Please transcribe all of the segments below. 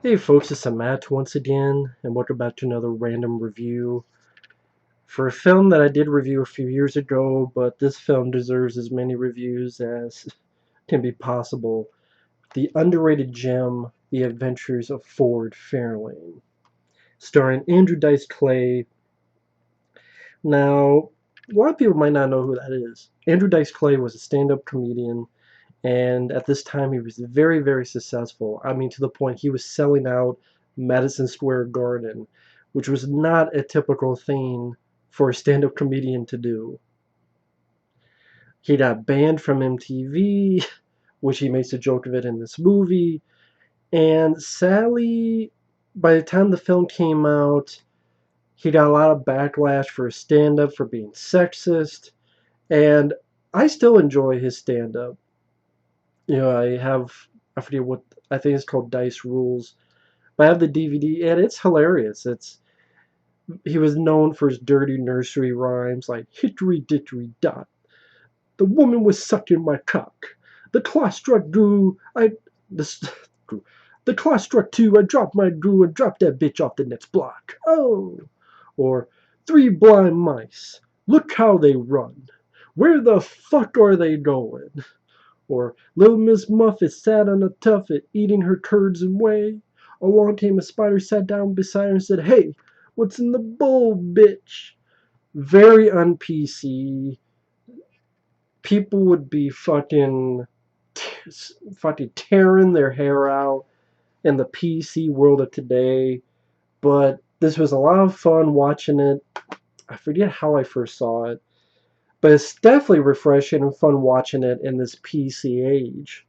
Hey folks, it's Matt once again, and welcome back to another random review for a film that I did review a few years ago, but this film deserves as many reviews as can be possible. The underrated gem, The Adventures of Ford Fairlane, starring Andrew Dice Clay. Now, a lot of people might not know who that is. Andrew Dice Clay was a stand-up comedian, and at this time he was very, very successful. I mean, to the point he was selling out Madison Square Garden, which was not a typical thing for a stand-up comedian to do. He got banned from MTV, which he makes a joke of it in this movie. And sadly, by the time the film came out, he got a lot of backlash for his stand-up for being sexist. And I still enjoy his stand-up. I forget what, I think it's called Dice Rules. But I have the DVD, and it's hilarious. He was known for his dirty nursery rhymes like hickory dickory dot. The woman was sucking my cock. The clock struck drew. The, the clock struck two. I dropped my drew and dropped that bitch off the next block. Oh, or three blind mice. Look how they run. Where the fuck are they going? Or little Miss Muffet sat on a tuffet, eating her curds and whey. Along came a spider, sat down beside her and said, "Hey, what's in the bowl, bitch?" Very un-PC. People would be fucking tearing their hair out in the PC world of today. But this was a lot of fun watching it. I forget how I first saw it. But it's definitely refreshing and fun watching it in this PC age.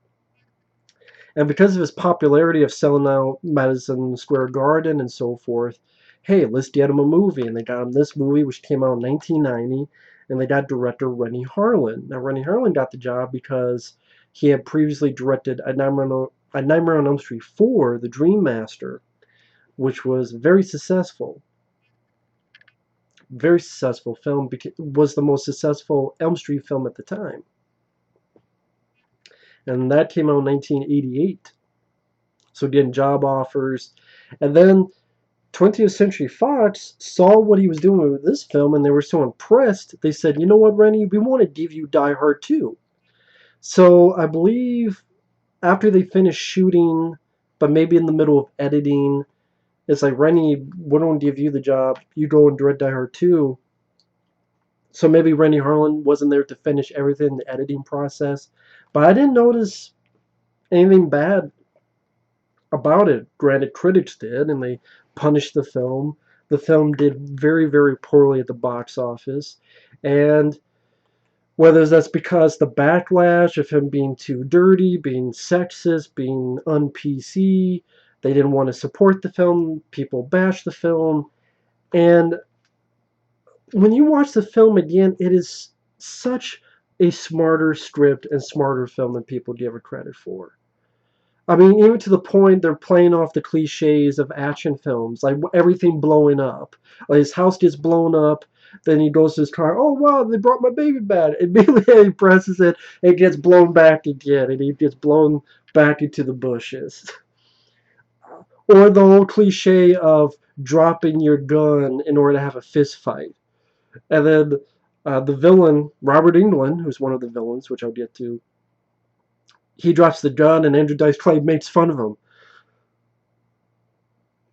And because of his popularity of selling out Madison Square Garden and so forth, hey, let's get him a movie. And they got him this movie, which came out in 1990, and they got director Renny Harlin. Now, Renny Harlin got the job because he had previously directed A Nightmare on Elm Street 4, The Dream Master, which was very successful. Very successful film, was the most successful Elm Street film at the time. And that came out in 1988. So getting job offers. And then 20th Century Fox saw what he was doing with this film, and they were so impressed, they said, "You know what, Renny, we want to give you Die Hard 2. So I believe after they finished shooting, but maybe in the middle of editing, it's like, "Renny, we don't give you the job. You go and direct Die Hard 2. So maybe Renny Harlin wasn't there to finish everything in the editing process. But I didn't notice anything bad about it. Granted, critics did, and they punished the film. The film did very, very poorly at the box office. And whether that's because the backlash of him being too dirty, being sexist, being un-PC, they didn't want to support the film, people bashed the film. And when you watch the film again, it is such a smarter script and smarter film than people give it credit for. I mean, even to the point they're playing off the cliches of action films, like everything blowing up. Like his house gets blown up, then he goes to his car. "Oh wow, they brought my baby back!" Immediately he presses it, it gets blown back again, and he gets blown back into the bushes. Or the whole cliche of dropping your gun in order to have a fist fight. And then the villain, Robert Englund, who's one of the villains, which I'll get to, he drops the gun, and Andrew Dice Clay makes fun of him.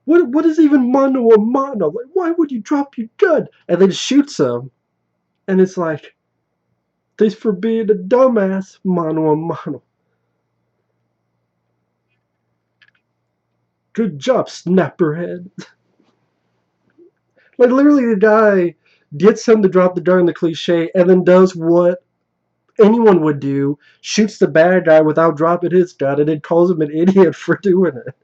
What is even mano a mano? Like, why would you drop your gun? And then shoots him, and it's like, thanks for being a dumbass, mano a mano. Good job, snapperhead. Like, literally, the guy gets him to drop the gun, the cliche, and then does what anyone would do, shoots the bad guy without dropping his gun, and then calls him an idiot for doing it.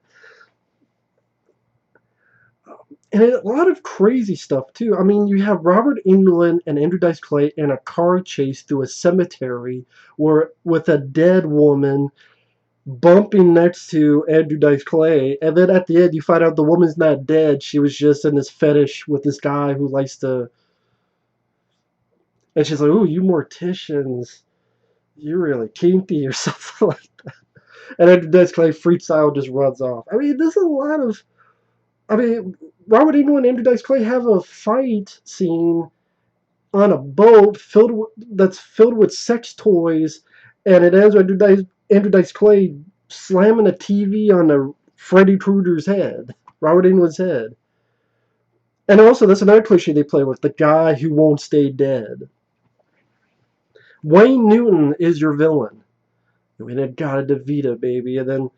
And a lot of crazy stuff too. I mean, you have Robert Englund and Andrew Dice Clay in a car chase through a cemetery where with a dead woman bumping next to Andrew Dice Clay, and then at the end you find out the woman's not dead. She was just in this fetish with this guy who likes to, and she's like, "Ooh, you morticians, you're really kinky," or something like that. And Andrew Dice Clay freestyle just runs off. I mean, there's a lot of. I mean, Robert Englund and Andrew Dice Clay have a fight scene on a boat that's filled with sex toys, and it ends with Andrew Dice Clay slamming a TV on Freddy Krueger's head, Robert Englund's head. And also, that's another cliche they play with: the guy who won't stay dead. Wayne Newton is your villain. We got a DeVita, baby, and then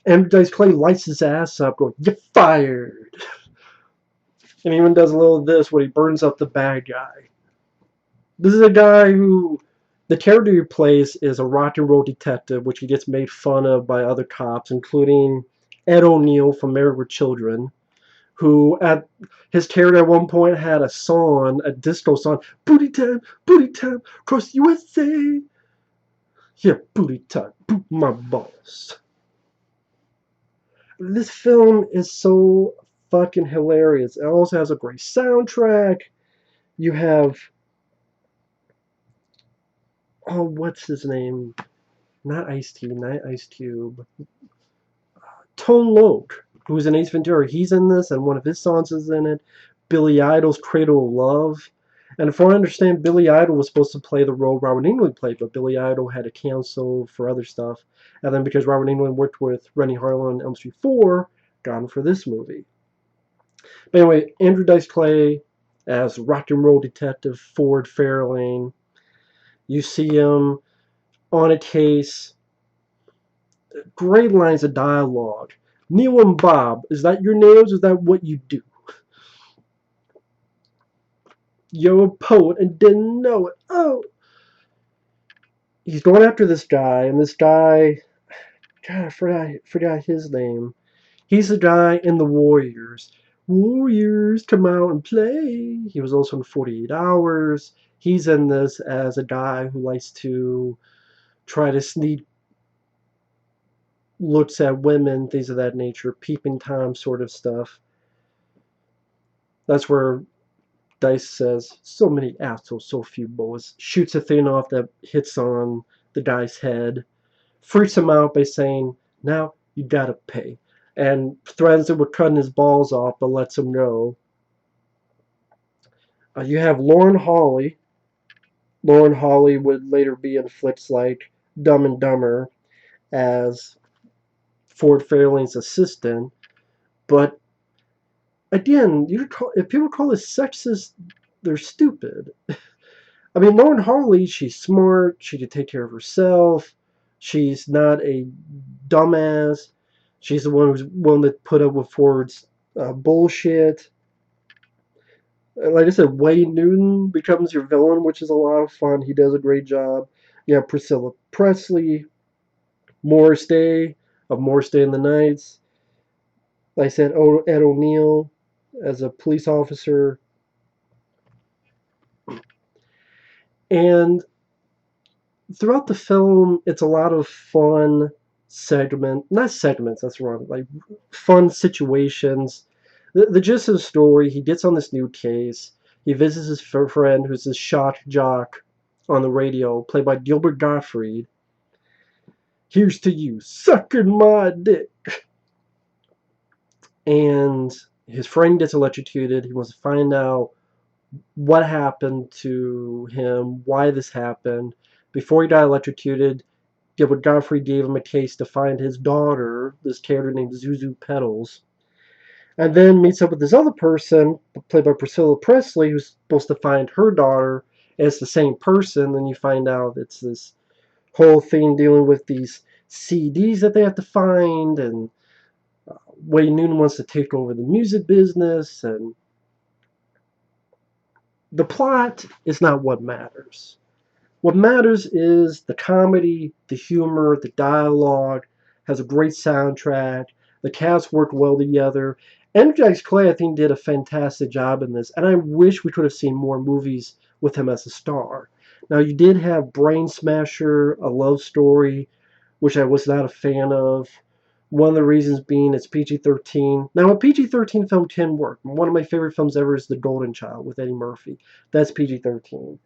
Andrew Dice Clay lights his ass up, going, "You're fired." And he even does a little of this when he burns up the bad guy. This is a guy who, the character he plays is a rock and roll detective, which he gets made fun of by other cops, including Ed O'Neill from Married with Children, who at his character at one point had a song, a disco song, booty time, across USA. Yeah, booty time, boot my balls. This film is so fucking hilarious. It also has a great soundtrack. You have, oh, what's his name? Not Ice-T, not Ice Cube. Tone Loc, who's in Ace Ventura. He's in this, and one of his songs is in it. Billy Idol's Cradle of Love. And if I understand, Billy Idol was supposed to play the role Robert Englund played, but Billy Idol had to cancel for other stuff. And then because Robert Englund worked with Renny Harlin on Elm Street 4, got him for this movie. But anyway, Andrew Dice Clay as rock and roll detective Ford Fairlane. You see him on a case. Great lines of dialogue. Neil and Bob, is that your names? Is that what you do? You're a poet and didn't know it. Oh. He's going after this guy, and this guy, God, I forgot his name. He's the guy in the Warriors. Warriors, come out and play. He was also in 48 Hours. He's in this as a guy who likes to try to sneak looks at women, things of that nature, peeping Tom sort of stuff. That's where Dice says, so many assholes, so few bullets. Shoots a thing off that hits on the guy's head. Freaks him out by saying, now you gotta pay. And threatens him with cutting his balls off, but lets him go. You have Lauren Holly. Lauren Holly would later be in flicks like Dumb and Dumber as Ford Fairlane's assistant. But again, if people call this sexist, they're stupid. I mean, Lauren Harley, she's smart. She can take care of herself. She's not a dumbass. She's the one who's willing to put up with Ford's bullshit. Like I said, Wayne Newton becomes your villain, which is a lot of fun. He does a great job. You have Priscilla Presley, Morris Day of Morris Day and the Nights. Like I said, Ed O'Neill as a police officer. And throughout the film, it's a lot of fun not segments, that's wrong, like fun situations. The gist of the story, he gets on this new case. He visits his friend, who's this shock jock on the radio, played by Gilbert Gottfried. Here's to you, sucking my dick. And his friend gets electrocuted. He wants to find out what happened to him, why this happened. Before he got electrocuted, Gilbert Gottfried gave him a case to find his daughter, this character named Zuzu Petals. And then meets up with this other person, played by Priscilla Presley, who's supposed to find her daughter. And it's the same person. Then you find out it's this whole thing dealing with these CDs that they have to find. And Wayne Newton wants to take over the music business. And the plot is not what matters. What matters is the comedy, the humor, the dialogue, has a great soundtrack. The cast worked well together. Andrew Dice Clay, I think, did a fantastic job in this, and I wish we could have seen more movies with him as a star. Now, you did have Brain Smasher, A Love Story, which I was not a fan of. One of the reasons being it's PG-13. Now, a PG-13 film can work. One of my favorite films ever is The Golden Child with Eddie Murphy. That's PG-13.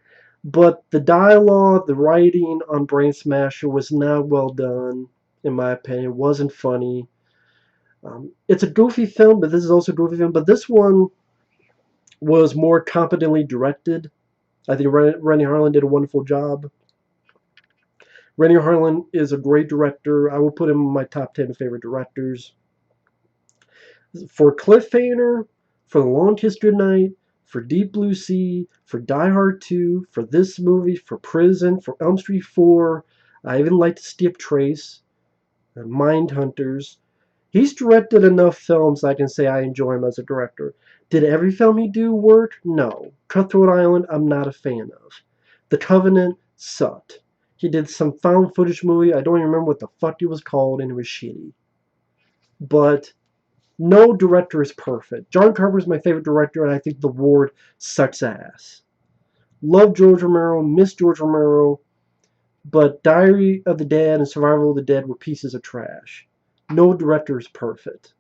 But the dialogue, the writing on Brain Smasher was not well done. in my opinion. It wasn't funny. It's a goofy film, but this is also a goofy film. But this one was more competently directed. I think Renny Harlin did a wonderful job. Renny Harlin is a great director. I will put him in my top 10 favorite directors. For Cliffhanger, for The Long Kiss Goodnight, for Deep Blue Sea, for Die Hard 2, for this movie, for Prison, for Elm Street 4. I even like to skip Trace, and Mindhunters. He's directed enough films I can say I enjoy him as a director. Did every film he do work? No. Cutthroat Island, I'm not a fan of. The Covenant sucked. He did some found footage movie. I don't even remember what the fuck it was called, and it was shitty. But no director is perfect. John Carpenter's my favorite director, and I think The Ward sucks ass. Love George Romero, miss George Romero, but Diary of the Dead and Survival of the Dead were pieces of trash. No director is perfect.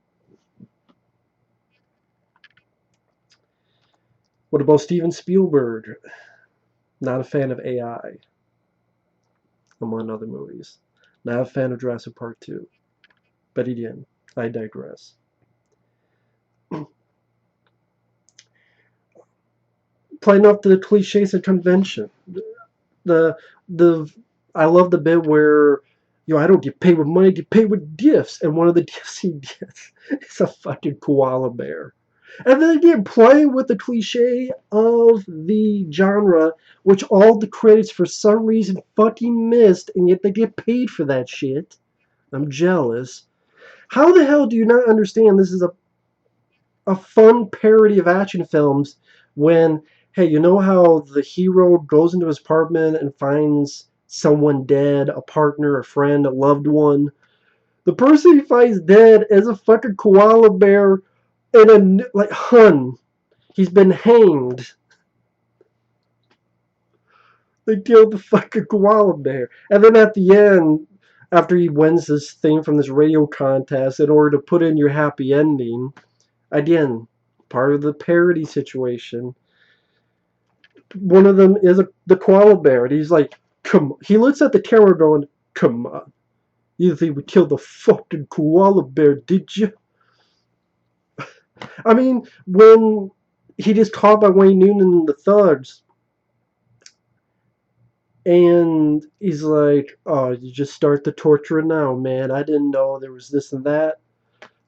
What about Steven Spielberg? Not a fan of AI, among other movies. Not a fan of Jurassic Park 2. But again, I digress. Playing off the cliches of convention. The the I love the bit where I don't get paid with money, I get paid with gifts, and one of the gifts he gets is a fucking koala bear. And then again, playing with the cliche of the genre, which all the critics for some reason fucking missed, and yet they get paid for that shit. I'm jealous. How the hell do you not understand this is a fun parody of action films when, hey, you know how the hero goes into his apartment and finds someone dead, a partner, a friend, a loved one? The person he finds dead is a fucking koala bear in a, like, hun. He's been hanged. They killed the fucking koala bear. And then at the end, after he wins this thing from this radio contest, in order to put in your happy ending, again, part of the parody situation, one of them is the koala bear, and he's like, come on. He looks at the camera going, come on. You think we killed the fucking koala bear, did you? I mean, when he gets caught by Wayne Newton and the thugs, and he's like, oh, you just start the torture now, man. I didn't know there was this and that.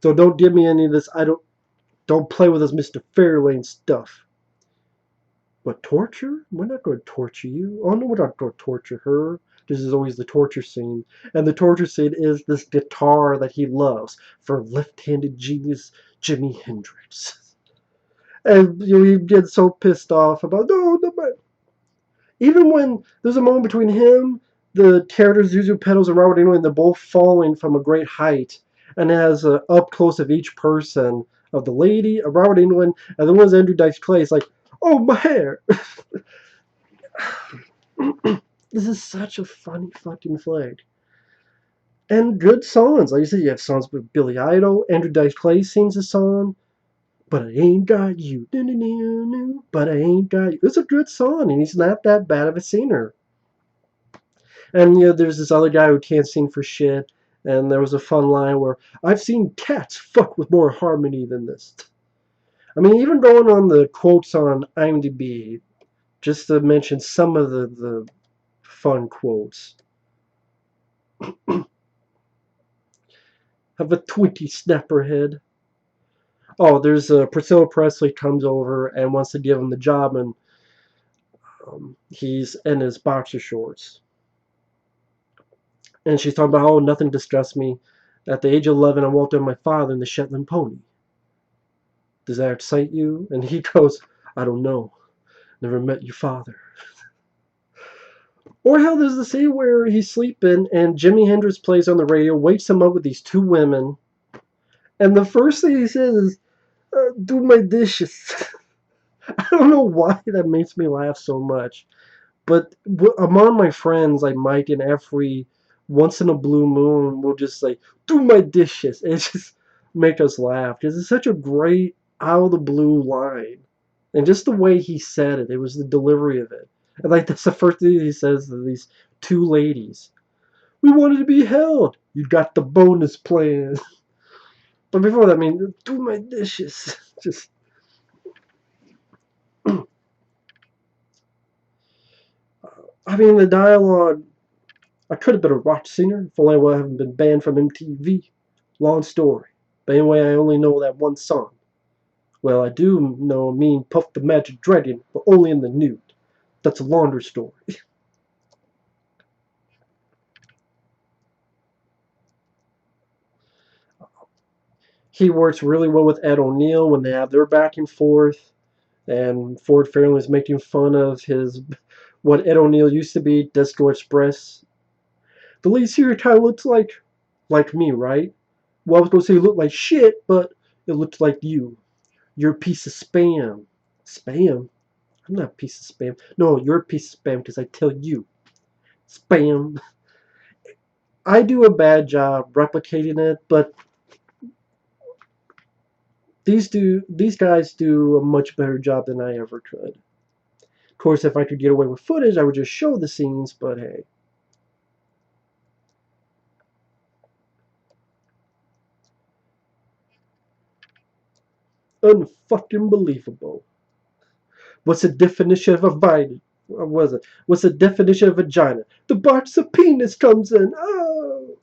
So don't give me any of this. Don't play with this Mr. Fairlane stuff. But torture? We're not going to torture you. Oh no, we're not going to torture her. This is always the torture scene. And the torture scene is this guitar that he loves for left-handed genius Jimi Hendrix. And he gets so pissed off about, no, but even when there's a moment between him, the characters Zuzu Pedals and Robert England, they're both falling from a great height. And it has an up close of each person, of the lady, of Robert England, and then one's Andrew Dice Clay. It's like, oh, my hair. This is such a funny fucking flick. And good songs. Like you said, you have songs with Billy Idol. Andrew Dice Clay sings a song. But I ain't got you. But I ain't got you. It's a good song, and he's not that bad of a singer. And there's this other guy who can't sing for shit. And there was a fun line where I've seen cats fuck with more harmony than this. I mean, even going on the quotes on IMDb, just to mention some of the fun quotes. Have a Twinkie snapper head. Oh, there's Priscilla Presley comes over and wants to give him the job, and he's in his boxer shorts. And she's talking about, oh, nothing distressed me. At the age of 11, I walked in my father in the Shetland pony. Does that excite you? And he goes, I don't know. Never met your father. Or hell, there's the scene where he's sleeping and Jimi Hendrix plays on the radio, wakes him up with these two women. And the first thing he says is, do my dishes. I don't know why that makes me laugh so much. But among my friends, like Mike and every once in a blue moon, we'll just say, do my dishes. And it just make us laugh. Because it's such a great, out of the blue line. And just the way he said it, it was the delivery of it. And like that's the first thing he says to these two ladies. We wanted to be held. You got the bonus plan. But before that, I mean, do my dishes. Just. I mean, the dialogue. I could have been a rock singer if only I haven't been banned from MTV. Long story. But anyway, I only know that one song. Well, I do know me and Puff the Magic Dragon, but only in the nude. That's a longer story. He works really well with Ed O'Neill when they have their back and forth. And Ford Fairlane is making fun of his what Ed O'Neill used to be, Disco Express. The lead singer kind of looks like me, right? Well, I was gonna say you look like shit, but it looks like you. You're a piece of spam. Spam? I'm not a piece of spam. No, you're a piece of spam because I tell you. Spam. I do a bad job replicating it, but these guys do a much better job than I ever could. Of course, if I could get away with footage, I would just show the scenes, but hey. Unfucking believable. What's the definition of a vagina? What was it? What's the definition of vagina? The box of penis comes in. Oh.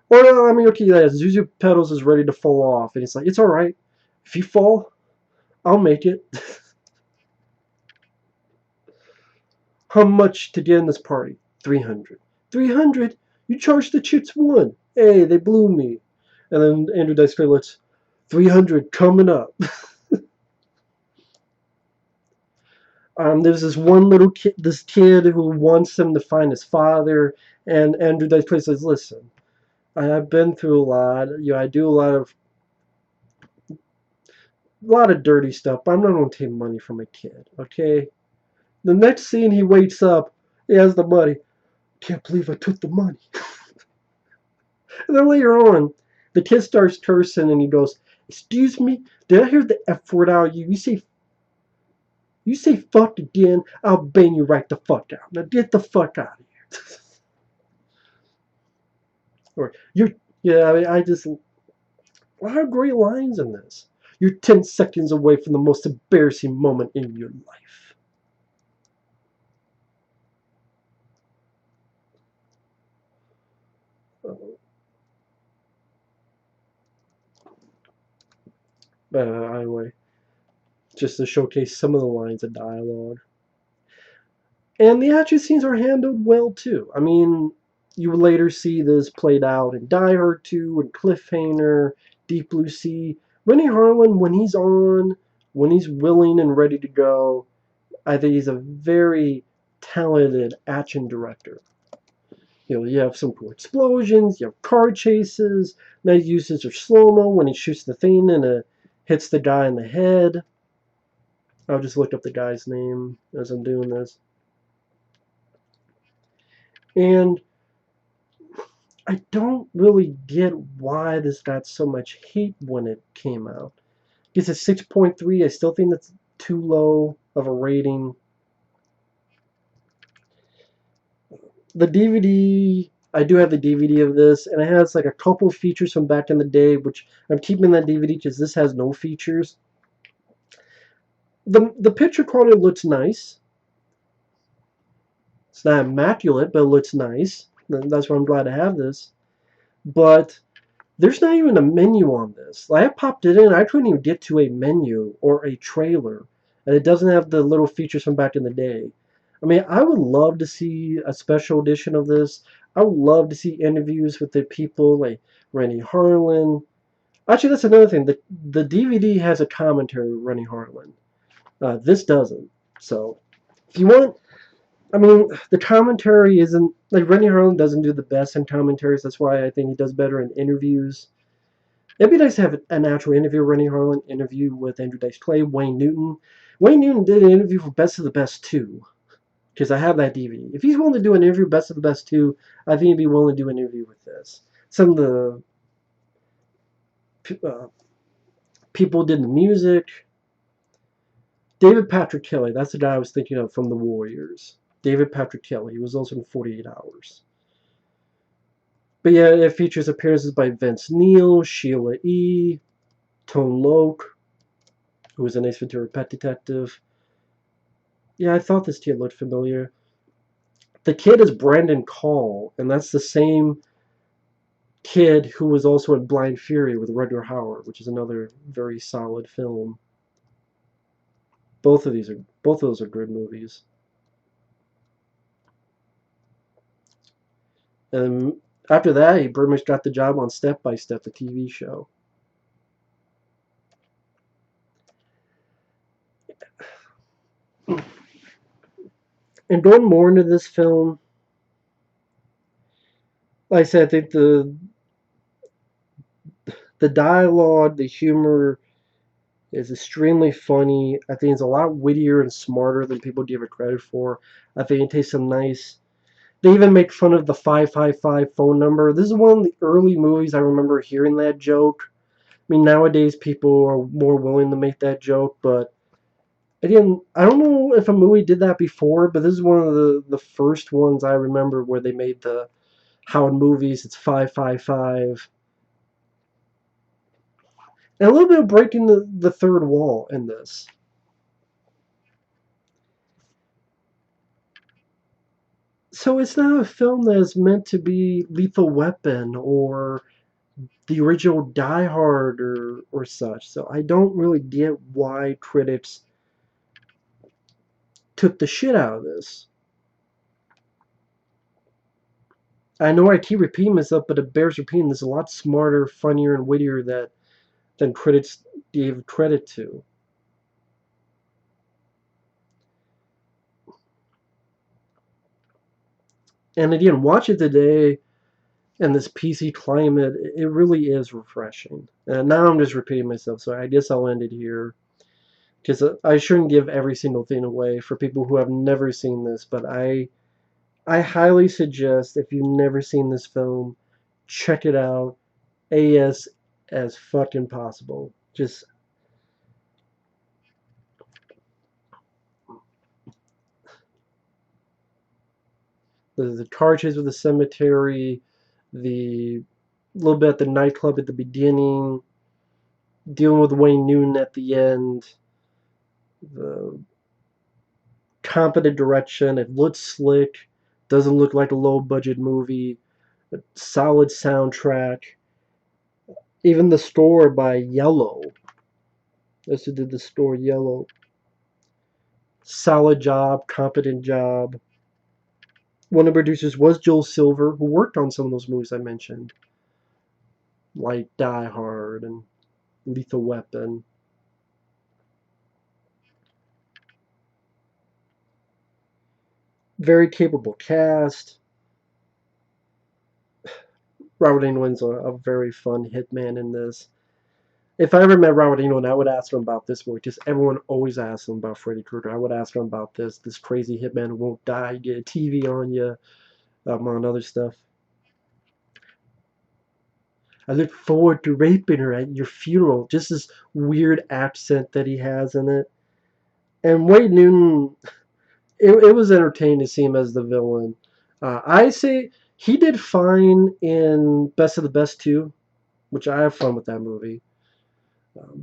Or I mean, okay, yeah, Zuzu Pedals is ready to fall off, and it's like, it's all right. If you fall, I'll make it. How much to get in this party? 300. 300? You charged the chicks one. Hey, they blew me. And then Andrew Dice Clay looks, 300 coming up. There's this one little kid, this kid who wants him to find his father, and Andrew Dice Clay says, listen, I've been through a lot. You know, I do a lot of dirty stuff, but I'm not going to take money from a kid, okay? The next scene, he wakes up, he has the money. Can't believe I took the money. And then later on, the kid starts cursing, and he goes, excuse me, did I hear the F word out of you? You say fuck again, I'll bang you right the fuck out. Now get the fuck out of here. Or you're, yeah, I mean, I just, a lot of great lines in this. You're 10 seconds away from the most embarrassing moment in your life. Anyway, just to showcase some of the lines of dialogue. And the action scenes are handled well too. I mean, you will later see this played out in Die Hard 2 and Cliffhanger, Deep Blue Sea. Renny Harlin, when he's willing and ready to go, I think he's a very talented action director. You know, you have some cool explosions, you have car chases, nice usage of slow-mo when he shoots the thing and it hits the guy in the head. I'll just look up the guy's name as I'm doing this. And I don't really get why this got so much hate when it came out. It's a 6.3. I still think that's too low of a rating. The DVD, I do have the DVD of this, and it has like a couple features from back in the day, which I'm keeping that DVD because this has no features. The picture quality looks nice. It's not immaculate, but it looks nice. That's why I'm glad to have this. But there's not even a menu on this. Like, I popped it in, I couldn't even get to a menu or a trailer. And it doesn't have the little features from back in the day. I mean, I would love to see a special edition of this. I would love to see interviews with the people like Renny Harlin. Actually, that's another thing. The DVD has a commentary with Renny Harlin. This doesn't. So, if you want, I mean, the commentary isn't, like, Renny Harlin doesn't do the best in commentaries. That's why I think he does better in interviews. It'd be nice to have an actual interview. Renny Harlin interview with Andrew Dice Clay, Wayne Newton. Wayne Newton did an interview for Best of the Best 2, because I have that DVD. If he's willing to do an interview Best of the Best 2, I think he'd be willing to do an interview with this. Some of the people did the music. David Patrick Kelly, that's the guy I was thinking of from The Warriors. David Patrick Kelly. He was also in 48 Hours. But yeah, it features appearances by Vince Neil, Sheila E., Tone Loc, who was an Ace Ventura Pet Detective. Yeah, I thought this kid looked familiar. The kid is Brandon Call, and that's the same kid who was also in Blind Fury with Rutger Hauer, which is another very solid film. Both of those are good movies. And after that, he pretty much got the job on Step by Step, the TV show. And going more into this film, like I said, I think the dialogue, the humor is extremely funny. I think it's a lot wittier and smarter than people give it credit for. I think it takes some nice. They even make fun of the 555 phone number. This is one of the early movies I remember hearing that joke. I mean, nowadays people are more willing to make that joke, but again, I don't know if a movie did that before, but this is one of the first ones I remember where they made the how in movies it's 555. And a little bit of breaking the third wall in this. So it's not a film that is meant to be Lethal Weapon or the original Die Hard or such. So I don't really get why critics took the shit out of this. I know I keep repeating myself, but it bears repeating. This is a lot smarter, funnier, and wittier than critics gave credit to. And again, watch it today in this PC climate, it really is refreshing. And now I'm just repeating myself, so I guess I'll end it here. Because I shouldn't give every single thing away for people who have never seen this, but I highly suggest if you've never seen this film, check it out as fucking possible. Just the car chase with the cemetery, the little bit at the nightclub at the beginning, dealing with Wayne Newton at the end, the competent direction. It looks slick, doesn't look like a low budget movie, a solid soundtrack. Even the score by Yellow, as who did the score Yellow, solid job, competent job. One of the producers was Joel Silver, who worked on some of those movies I mentioned, like Die Hard and Lethal Weapon. Very capable cast. Robert Englund's a very fun hitman in this. If I ever met Robert Englund, I would ask him about this movie. Just everyone always asks him about Freddy Krueger. I would ask him about this crazy hitman who won't die, get a TV on you, among other stuff. I look forward to raping her at your funeral. Just this weird accent that he has in it. And Wade Newton, it was entertaining to see him as the villain. I say he did fine in Best of the Best 2, which I have fun with that movie.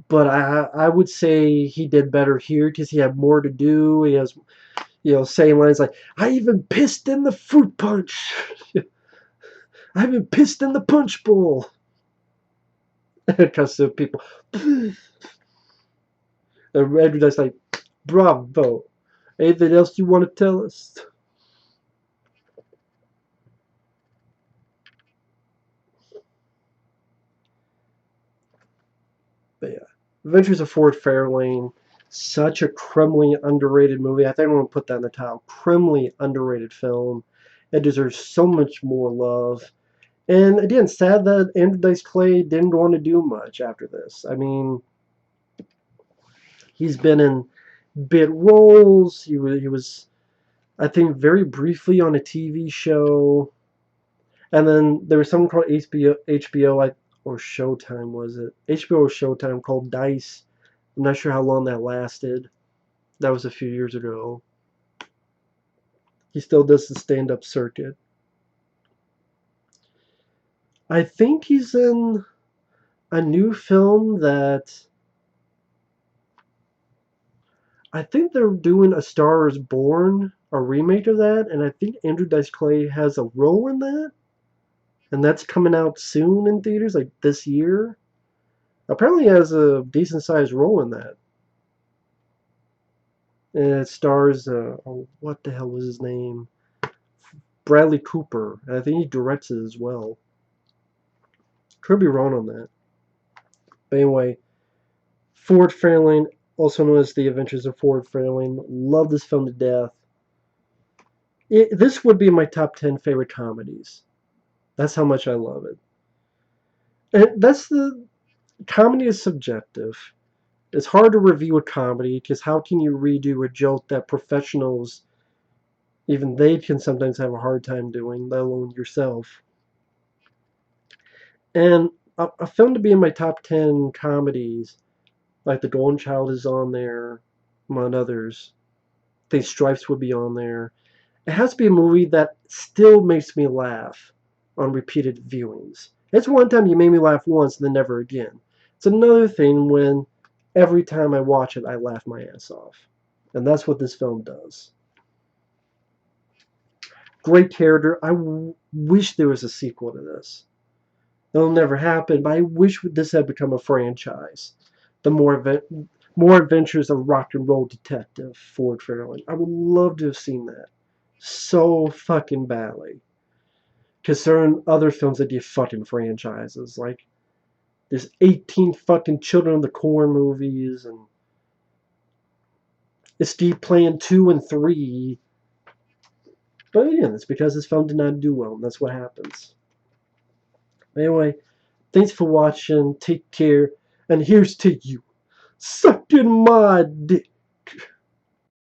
But I would say he did better here because he had more to do. He has, saying lines like, I even pissed in the fruit punch. I even pissed in the punch bowl. Because of people. And everybody's like, bravo. Anything else you want to tell us? But yeah, Adventures of Ford Fairlane, such a criminally underrated movie. I think I'm going to put that in the title. Criminally underrated film. It deserves so much more love. And again, sad that Andrew Dice Clay didn't want to do much after this. I mean, he's been in bit roles. He was, I think, very briefly on a TV show. And then there was something called HBO or Showtime, was it? HBO or Showtime, called Dice. I'm not sure how long that lasted. That was a few years ago. He still does the stand-up circuit. I think he's in a new film that I think they're doing A Star Is Born, a remake of that, and I think Andrew Dice Clay has a role in that, and that's coming out soon in theaters, like this year. Apparently, he has a decent sized role in that. And it stars, oh, what the hell was his name? Bradley Cooper. And I think he directs it as well. Could be wrong on that. But anyway, Ford Fairlane, also known as The Adventures of Ford Fairlane. Love this film to death. This would be my top 10 favorite comedies. That's how much I love it. And that's the comedy is subjective. It's hard to review a comedy because how can you redo a joke that professionals, even they can sometimes have a hard time doing, let alone yourself. And a film to be in my top 10 comedies, like The Golden Child is on there, among others. I think Stripes would be on there. It has to be a movie that still makes me laugh on repeated viewings. It's one time you made me laugh once and then never again. It's another thing when every time I watch it, I laugh my ass off. And that's what this film does. Great character. Wish there was a sequel to this. It'll never happen, but I wish this had become a franchise. The more adventures of rock and roll detective Ford Fairlane. I would love to have seen that so fucking badly. Because there are other films that do fucking franchises. Like, there's 18 fucking Children of the Corn movies, and it's Steve playing 2 and 3. But again, it's because this film did not do well, and that's what happens. Anyway, thanks for watching. Take care. And here's to you. Sucking my dick.